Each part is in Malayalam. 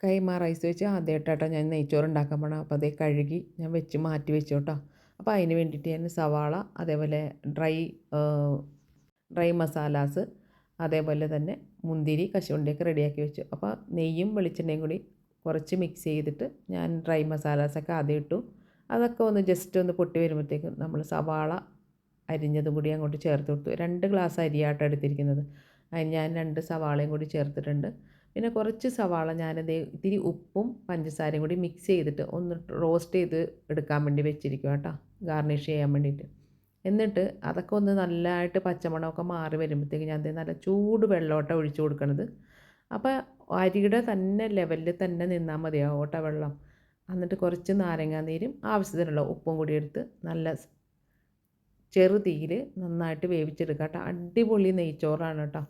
കൈമ റൈസ് വെച്ച് ആദ്യമായിട്ടാട്ടോ ഞാൻ നെയ്ച്ചോറ് ഉണ്ടാക്കാൻ പോകണം. അപ്പോൾ അതേ കഴുകി ഞാൻ വെച്ച് മാറ്റി വെച്ചു കേട്ടോ. അപ്പോൾ അതിന് വേണ്ടിയിട്ട് ഞാൻ സവാള, അതേപോലെ ഡ്രൈ മസാലാസ്, അതേപോലെ തന്നെ മുന്തിരി, കശുവണ്ടിയൊക്കെ റെഡിയാക്കി വെച്ചു. അപ്പോൾ നെയ്യും വെളിച്ചെണ്ണയും കൂടി കുറച്ച് മിക്സ് ചെയ്തിട്ട് ഞാൻ ഡ്രൈ മസാലാസൊക്കെ ആദ്യം ഇട്ടു. അതൊക്കെ ഒന്ന് ജസ്റ്റ് ഒന്ന് പൊട്ടി വരുമ്പോഴത്തേക്കും നമ്മൾ സവാള അരിഞ്ഞതും കൂടി അങ്ങോട്ട് ചേർത്ത് കൊടുത്തു. 2 ഗ്ലാസ് അരിയാട്ടോ എടുത്തിരിക്കുന്നത്. അതിന് ഞാൻ 2 സവാളയും കൂടി ചേർത്തിട്ടുണ്ട്. പിന്നെ കുറച്ച് സവാള ഞാനത് ഇത്തിരി ഉപ്പും പഞ്ചസാരയും കൂടി മിക്സ് ചെയ്തിട്ട് ഒന്ന് റോസ്റ്റ് ചെയ്ത് എടുക്കാൻ വേണ്ടി വെച്ചിരിക്കുക കേട്ടോ, ഗാർണിഷ് ചെയ്യാൻ വേണ്ടിയിട്ട്. എന്നിട്ട് അതൊക്കെ ഒന്ന് നല്ലതായിട്ട് പച്ചമണമൊക്കെ മാറി വരുമ്പോഴത്തേക്ക് ഞാൻ നല്ല ചൂട് വെള്ളമോട്ടോ ഒഴിച്ചു കൊടുക്കണത്. അപ്പോൾ അരിയുടെ തന്നെ ലെവലിൽ തന്നെ നിന്നാൽ മതിയാവും കേട്ടോ വെള്ളം. എന്നിട്ട് കുറച്ച് നാരങ്ങാനീരും ആവശ്യത്തിനുള്ള ഉപ്പും കൂടി എടുത്ത് നല്ല ചെറു തീയിൽ നന്നായിട്ട് വേവിച്ചെടുക്കുക കേട്ടോ. അടിപൊളി നെയ്ച്ചോറാണ് കേട്ടോ.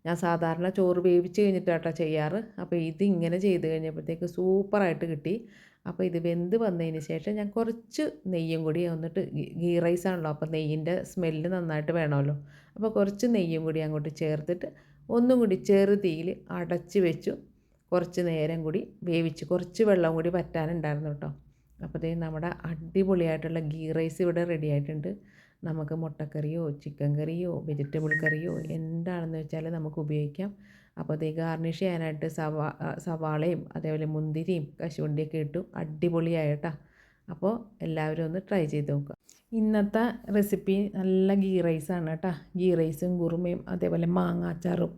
ഞാൻ സാധാരണ ചോറ് വേവിച്ച് കഴിഞ്ഞിട്ടാട്ടോ ചെയ്യാറ്. അപ്പോൾ ഇതിങ്ങനെ ചെയ്ത് കഴിഞ്ഞപ്പോഴത്തേക്ക് സൂപ്പറായിട്ട് കിട്ടി. അപ്പോൾ ഇത് വെന്ത് വന്നതിന് ശേഷം ഞാൻ കുറച്ച് നെയ്യും കൂടി വന്നിട്ട്, ഗീ റൈസ് ആണല്ലോ, അപ്പോൾ നെയ്യിൻ്റെ സ്മെല്ല് നന്നായിട്ട് വേണമല്ലോ. അപ്പോൾ കുറച്ച് നെയ്യും കൂടി അങ്ങോട്ട് ചേർത്തിട്ട് ഒന്നും കൂടി ചെറു തീയിൽ അടച്ച് വെച്ചു. കുറച്ച് നേരം കൂടി വേവിച്ച്, കുറച്ച് വെള്ളം കൂടി വറ്റാനുണ്ടായിരുന്നു കേട്ടോ. അപ്പോൾ നമ്മുടെ അടിപൊളിയായിട്ടുള്ള ഗീ റൈസ് ഇവിടെ റെഡി ആയിട്ടുണ്ട്. നമുക്ക് മുട്ടക്കറിയോ ചിക്കൻ കറിയോ വെജിറ്റബിൾ കറിയോ എന്താണെന്ന് വെച്ചാൽ നമുക്ക് ഉപയോഗിക്കാം. അപ്പോൾ ഗാർണിഷ് ചെയ്യാനായിട്ട് സവാളയും അതേപോലെ മുന്തിരിയും കശുവണ്ടിയൊക്കെ ഇട്ടു. അടിപൊളിയായിട്ടാ. അപ്പോൾ എല്ലാവരും ഒന്ന് ട്രൈ ചെയ്ത് നോക്കുക. ഇന്നത്തെ റെസിപ്പി നല്ല ഗീ റൈസാണ് കേട്ടോ. ഗീ റൈസും കുറുമയും അതേപോലെ മാങ്ങാച്ചാറും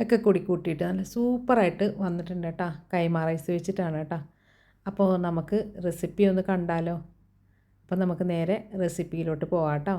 ഒക്കെ കൂടി കൂട്ടിയിട്ട് നല്ല സൂപ്പറായിട്ട് വന്നിട്ടുണ്ട് കേട്ടോ. കൈമ റൈസ് വെച്ചിട്ടാണ് കേട്ടോ. അപ്പോൾ നമുക്ക് റെസിപ്പി ഒന്ന് കണ്ടാലോ? അപ്പോൾ നമുക്ക് നേരെ റെസിപ്പിയിലോട്ട് പോകാം കേട്ടോ.